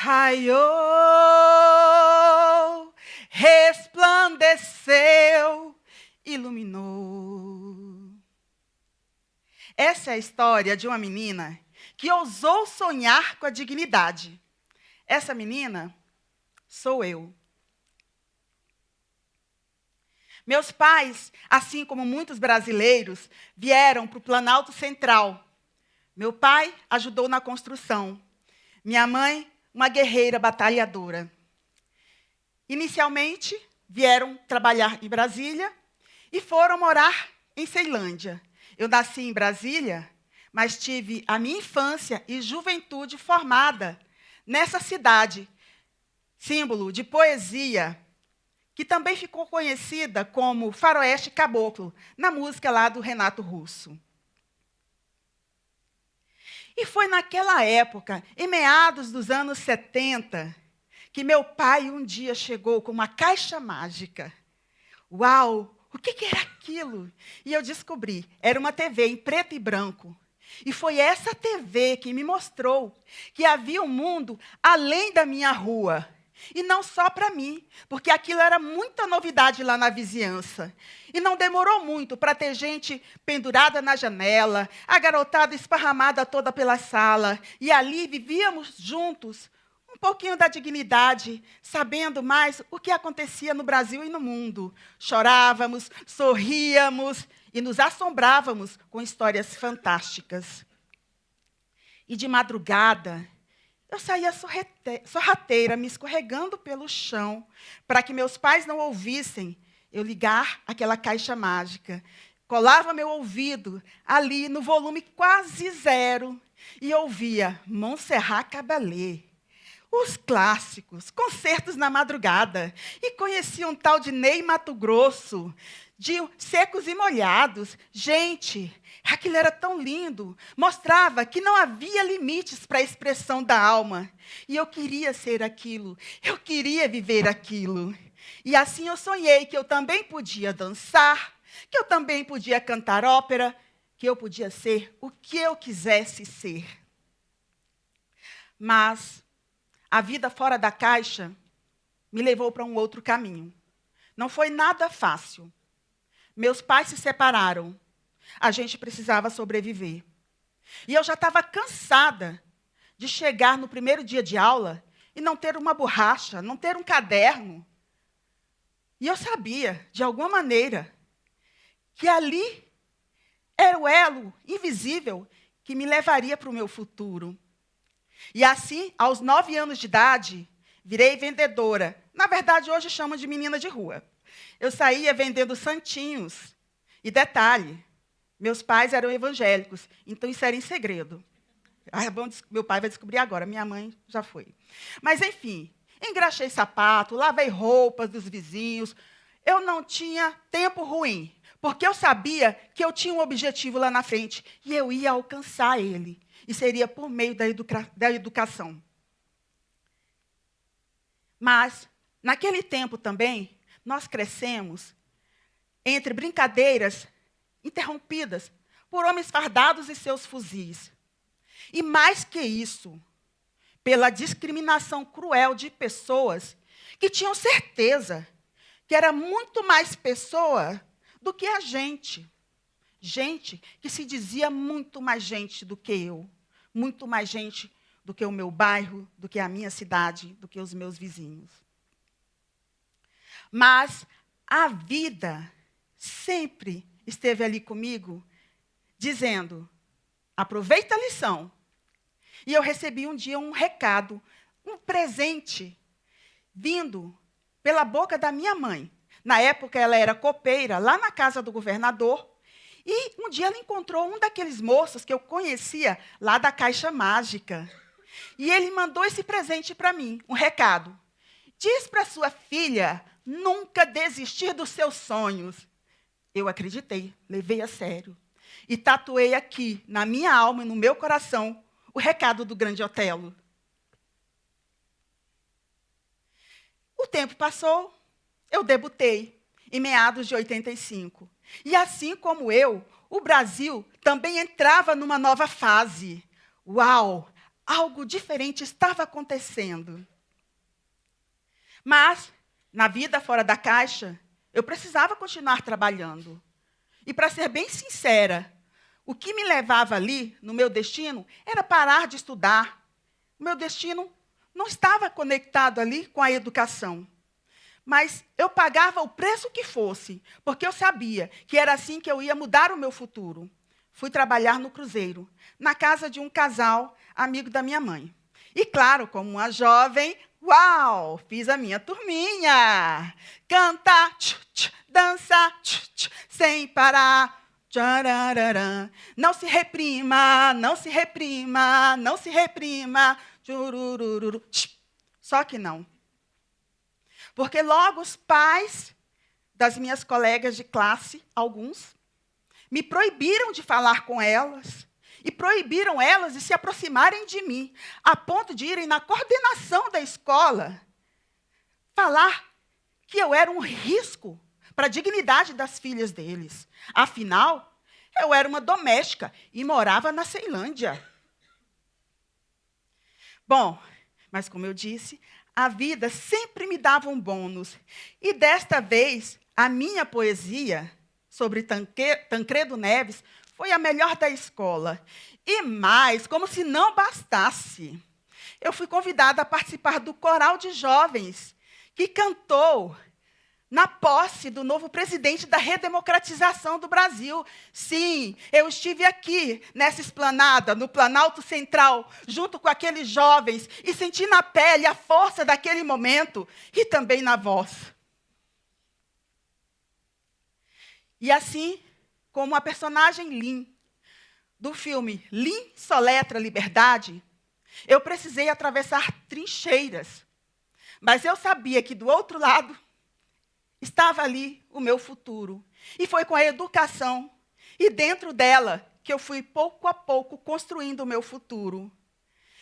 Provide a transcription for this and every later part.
raiou, resplandeceu, iluminou. Essa é a história de uma menina que ousou sonhar com a dignidade. Essa menina sou eu. Meus pais, assim como muitos brasileiros, vieram para o Planalto Central. Meu pai ajudou na construção. Minha mãe, uma guerreira batalhadora. Inicialmente, vieram trabalhar em Brasília e foram morar em Ceilândia. Eu nasci em Brasília, mas tive a minha infância e juventude formada nessa cidade, símbolo de poesia, que também ficou conhecida como Faroeste Caboclo, na música lá do Renato Russo. E foi naquela época, em meados dos anos 70, que meu pai um dia chegou com uma caixa mágica. Uau! O que era aquilo? E eu descobri, era uma TV em preto e branco. E foi essa TV que me mostrou que havia um mundo além da minha rua. E não só para mim, porque aquilo era muita novidade lá na vizinhança. E não demorou muito para ter gente pendurada na janela, a garotada esparramada toda pela sala. E ali vivíamos juntos, um pouquinho da dignidade, sabendo mais o que acontecia no Brasil e no mundo. Chorávamos, sorríamos e nos assombrávamos com histórias fantásticas. E de madrugada, eu saía sorrateira, me escorregando pelo chão, para que meus pais não ouvissem eu ligar aquela caixa mágica. Colava meu ouvido ali no volume quase zero e ouvia Montserrat Caballé, os clássicos, concertos na madrugada. E conhecia um tal de Ney Matogrosso, de Secos e Molhados. Gente, aquilo era tão lindo. Mostrava que não havia limites para a expressão da alma. E eu queria ser aquilo. Eu queria viver aquilo. E assim eu sonhei que eu também podia dançar, que eu também podia cantar ópera, que eu podia ser o que eu quisesse ser. Mas a vida fora da caixa me levou para um outro caminho. Não foi nada fácil. Meus pais se separaram. A gente precisava sobreviver. E eu já estava cansada de chegar no primeiro dia de aula e não ter uma borracha, não ter um caderno. E eu sabia, de alguma maneira, que ali era o elo invisível que me levaria para o meu futuro. E assim, aos 9 anos de idade, virei vendedora. Na verdade, hoje chamam de menina de rua. Eu saía vendendo santinhos. E detalhe, meus pais eram evangélicos, então isso era em segredo. Meu pai vai descobrir agora, minha mãe já foi. Mas, enfim, engraxei sapato, lavei roupas dos vizinhos. Eu não tinha tempo ruim, porque eu sabia que eu tinha um objetivo lá na frente e eu ia alcançar ele. E seria por meio da educação. Mas, naquele tempo também, nós crescemos entre brincadeiras interrompidas por homens fardados e seus fuzis. E mais que isso, pela discriminação cruel de pessoas que tinham certeza que era muito mais pessoa do que a gente. Gente que se dizia muito mais gente do que eu. Muito mais gente do que o meu bairro, do que a minha cidade, do que os meus vizinhos. Mas a vida sempre esteve ali comigo, dizendo, aproveita a lição. E eu recebi um dia um recado, um presente, vindo pela boca da minha mãe. Na época, ela era copeira, lá na casa do governador. E um dia ela encontrou um daqueles moços que eu conhecia lá da Caixa Mágica. E ele mandou esse presente para mim, um recado. Diz para sua filha nunca desistir dos seus sonhos. Eu acreditei, levei a sério. E tatuei aqui, na minha alma e no meu coração, o recado do grande Otelo. O tempo passou, eu debutei, em meados de 85. E assim como eu, o Brasil também entrava numa nova fase. Uau! algo diferente estava acontecendo. Mas, na vida fora da caixa, eu precisava continuar trabalhando. E, para ser bem sincera, o que me levava ali, no meu destino, era parar de estudar. O meu destino não estava conectado ali com a educação. Mas eu pagava o preço que fosse, porque eu sabia que era assim que eu ia mudar o meu futuro. Fui trabalhar no Cruzeiro, na casa de um casal amigo da minha mãe. E, claro, como uma jovem, uau, fiz a minha turminha. Canta, dança, sem parar. Tcharararã. Não se reprima, não se reprima, não se reprima. Tchurururu. Só que não. Porque logo os pais das minhas colegas de classe, alguns, me proibiram de falar com elas e proibiram elas de se aproximarem de mim, a ponto de irem na coordenação da escola falar que eu era um risco para a dignidade das filhas deles. Afinal, eu era uma doméstica e morava na Ceilândia. Bom, mas como eu disse, a vida sempre me dava um bônus. E desta vez, a minha poesia sobre Tancredo Neves foi a melhor da escola. E mais, como se não bastasse, eu fui convidada a participar do coral de jovens que cantou na posse do novo presidente da redemocratização do Brasil. Sim, eu estive aqui, nessa esplanada, no Planalto Central, junto com aqueles jovens, e senti na pele a força daquele momento, e também na voz. E assim, como a personagem Lin, do filme Lin Soletra Liberdade, eu precisei atravessar trincheiras, mas eu sabia que do outro lado estava ali o meu futuro. E foi com a educação, e dentro dela, que eu fui pouco a pouco construindo o meu futuro.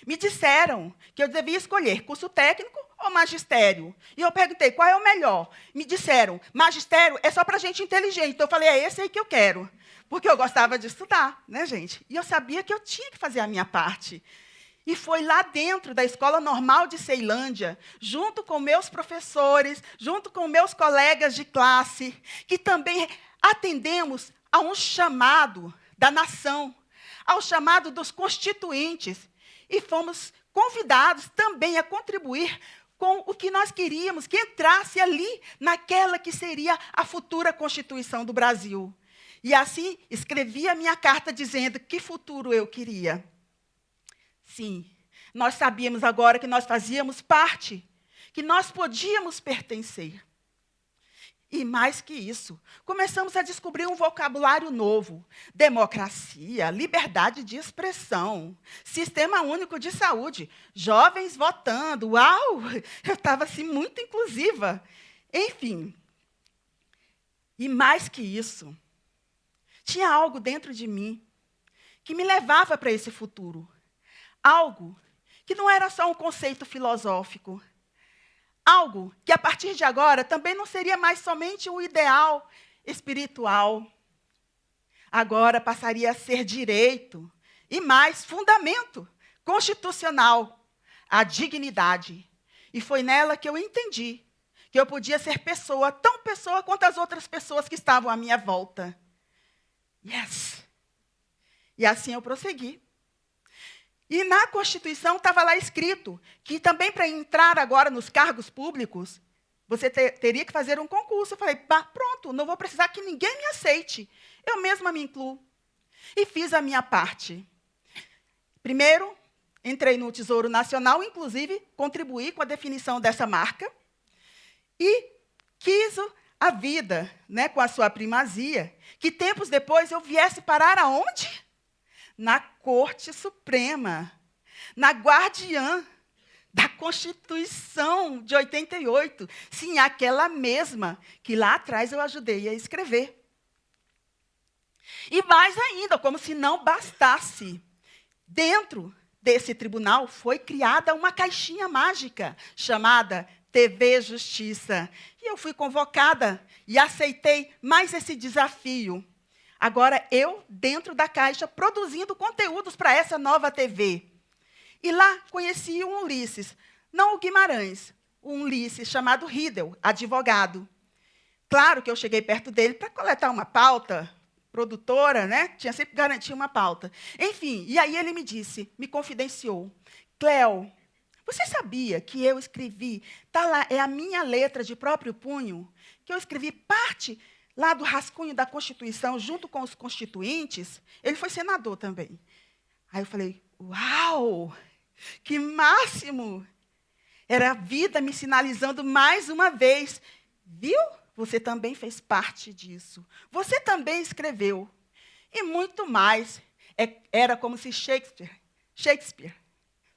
Me disseram que eu devia escolher curso técnico ou magistério. E eu perguntei, qual é o melhor? Me disseram, magistério é só para gente inteligente. Então eu falei, é esse aí que eu quero. Porque eu gostava de estudar, né, gente? E eu sabia que eu tinha que fazer a minha parte. E foi lá dentro da Escola Normal de Ceilândia, junto com meus professores, junto com meus colegas de classe, que também atendemos a um chamado da nação, ao chamado dos constituintes, e fomos convidados também a contribuir com o que nós queríamos, que entrasse ali naquela que seria a futura Constituição do Brasil. E assim escrevi a minha carta dizendo que futuro eu queria. Sim, nós sabíamos agora que nós fazíamos parte, que nós podíamos pertencer. E mais que isso, começamos a descobrir um vocabulário novo. Democracia, liberdade de expressão, sistema único de saúde, jovens votando. Uau! Eu estava assim muito inclusiva. Enfim. E mais que isso, tinha algo dentro de mim que me levava para esse futuro. Algo que não era só um conceito filosófico. Algo que, a partir de agora, também não seria mais somente um ideal espiritual. Agora passaria a ser direito e mais fundamento constitucional, a dignidade. E foi nela que eu entendi que eu podia ser pessoa, tão pessoa quanto as outras pessoas que estavam à minha volta. Yes! E assim eu prossegui. E na Constituição estava lá escrito que também para entrar agora nos cargos públicos, você teria que fazer um concurso. Eu falei, pronto, não vou precisar que ninguém me aceite. Eu mesma me incluo. E fiz a minha parte. Primeiro, entrei no Tesouro Nacional, inclusive contribuí com a definição dessa marca. E quis a vida, né, com a sua primazia, que tempos depois eu viesse parar aonde? Na Corte Suprema, na guardiã da Constituição de 88. Sim, aquela mesma que lá atrás eu ajudei a escrever. E mais ainda, como se não bastasse, dentro desse tribunal foi criada uma caixinha mágica chamada TV Justiça. E eu fui convocada e aceitei mais esse desafio. Agora, eu, dentro da Caixa, produzindo conteúdos para essa nova TV. E lá conheci um Ulisses, não o Guimarães, um Ulisses chamado Riedel, advogado. Claro que eu cheguei perto dele para coletar uma pauta, produtora, né? Tinha sempre que garantir uma pauta. Enfim, e aí ele me disse, me confidenciou, Cleo, você sabia que eu escrevi, tá lá, é a minha letra de próprio punho, que eu escrevi parte lá do rascunho da Constituição, junto com os constituintes? Ele foi senador também. Aí eu falei, uau, que máximo! Era a vida me sinalizando mais uma vez. Viu? Você também fez parte disso. Você também escreveu. E muito mais. Era como se Shakespeare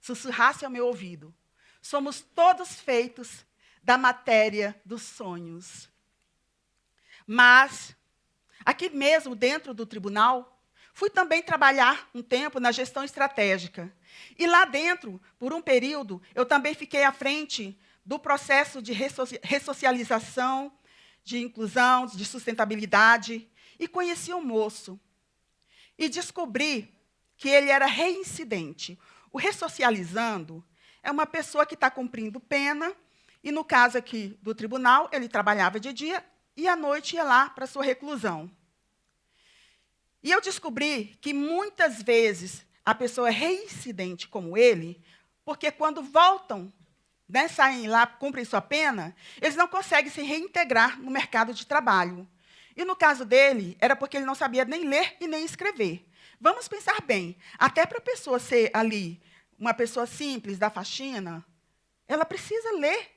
sussurrasse ao meu ouvido. Somos todos feitos da matéria dos sonhos. Mas, aqui mesmo, dentro do tribunal, fui também trabalhar um tempo na gestão estratégica. E lá dentro, por um período, eu também fiquei à frente do processo de ressocialização, de inclusão, de sustentabilidade, e conheci um moço. E descobri que ele era reincidente. O ressocializando é uma pessoa que está cumprindo pena, e no caso aqui do tribunal, ele trabalhava de dia e à noite ia lá para a sua reclusão. E eu descobri que muitas vezes a pessoa é reincidente como ele, porque quando voltam, né, saem lá, cumprem sua pena, eles não conseguem se reintegrar no mercado de trabalho. E no caso dele, era porque ele não sabia nem ler e nem escrever. Vamos pensar bem, até para a pessoa ser ali uma pessoa simples da faxina, ela precisa ler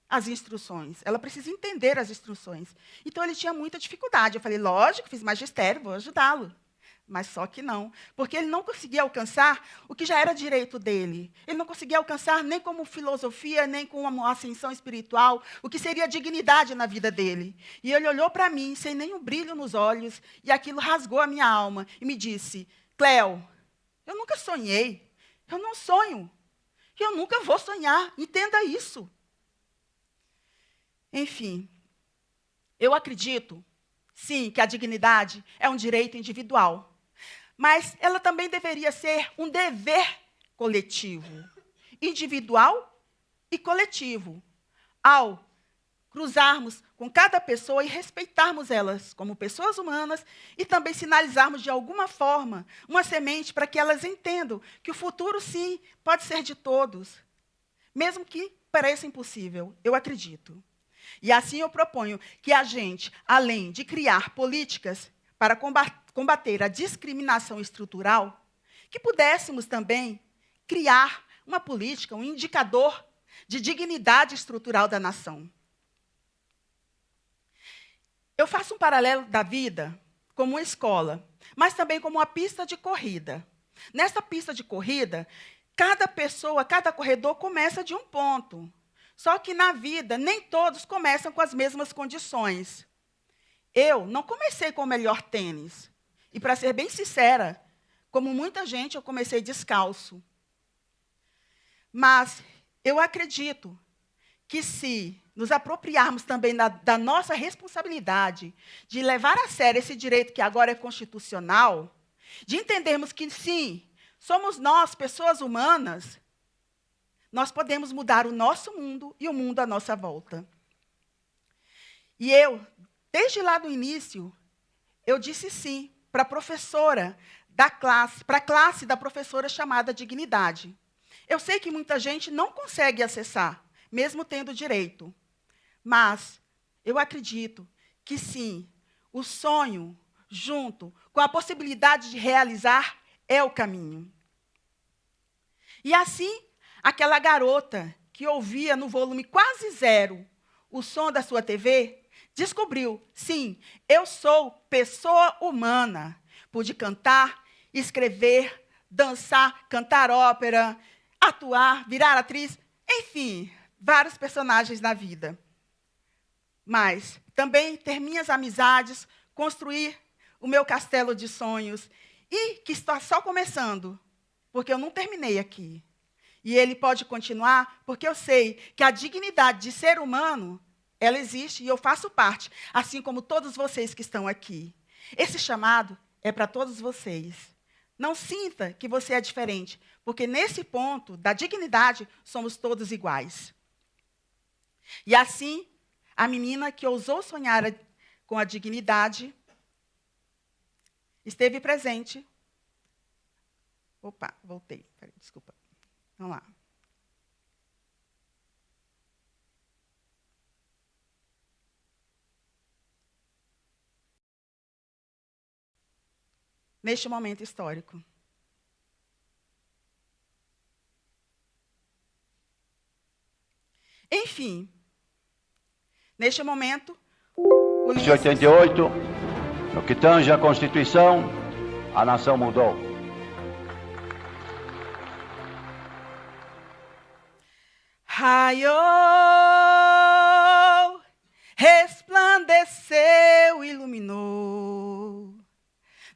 as instruções, ela precisa entender as instruções. Então, ele tinha muita dificuldade. Eu falei, lógico, fiz magistério, vou ajudá-lo. Mas só que não, porque ele não conseguia alcançar o que já era direito dele. Ele não conseguia alcançar nem como filosofia, nem com uma ascensão espiritual, o que seria dignidade na vida dele. E ele olhou para mim, sem nenhum brilho nos olhos, e aquilo rasgou a minha alma, e me disse, Cleo, eu nunca sonhei, eu não sonho, e eu nunca vou sonhar, entenda isso. Enfim, eu acredito, sim, que a dignidade é um direito individual. Mas ela também deveria ser um dever coletivo, individual e coletivo, ao cruzarmos com cada pessoa e respeitarmos elas como pessoas humanas e também sinalizarmos de alguma forma uma semente para que elas entendam que o futuro, sim, pode ser de todos, mesmo que pareça impossível, eu acredito. E assim eu proponho que a gente, além de criar políticas para combater a discriminação estrutural, que pudéssemos também criar uma política, um indicador de dignidade estrutural da nação. Eu faço um paralelo da vida como uma escola, mas também como uma pista de corrida. Nessa pista de corrida, cada pessoa, cada corredor começa de um ponto. Só que na vida, nem todos começam com as mesmas condições. Eu não comecei com o melhor tênis. E, para ser bem sincera, como muita gente, eu comecei descalço. Mas eu acredito que, se nos apropriarmos também da nossa responsabilidade de levar a sério esse direito que agora é constitucional, de entendermos que, sim, somos nós, pessoas humanas, nós podemos mudar o nosso mundo e o mundo à nossa volta. E eu, desde lá do início, eu disse sim para a professora da classe, para a classe da professora chamada Dignidade. Eu sei que muita gente não consegue acessar, mesmo tendo direito. Mas eu acredito que sim, o sonho, junto com a possibilidade de realizar, é o caminho. E assim, aquela garota que ouvia no volume quase zero o som da sua TV, descobriu, sim, eu sou pessoa humana. Pude cantar, escrever, dançar, cantar ópera, atuar, virar atriz, enfim, vários personagens na vida. Mas também ter minhas amizades, construir o meu castelo de sonhos, e que está só começando, porque eu não terminei aqui. E ele pode continuar, porque eu sei que a dignidade de ser humano, ela existe e eu faço parte, assim como todos vocês que estão aqui. Esse chamado é para todos vocês. Não sinta que você é diferente, porque nesse ponto da dignidade somos todos iguais. E assim, a menina que ousou sonhar com a dignidade esteve presente. Opa, voltei. Peraí, desculpa. Vamos lá. Neste momento histórico. Enfim, neste momento, o Em 88, no que tange à Constituição, a nação mudou. Raiou, resplandeceu, iluminou.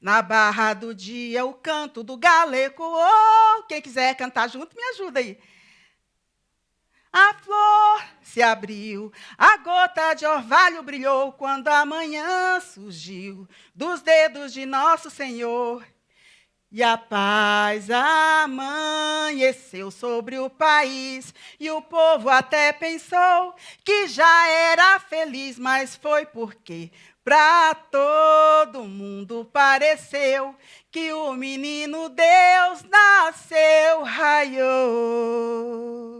Na barra do dia, o canto do galo ecoou. Quem quiser cantar junto, me ajuda aí. A flor se abriu, a gota de orvalho brilhou quando a manhã surgiu dos dedos de nosso Senhor. E a paz amanheceu sobre o país, e o povo até pensou que já era feliz, mas foi porque para todo mundo pareceu que o menino Deus nasceu, raiou.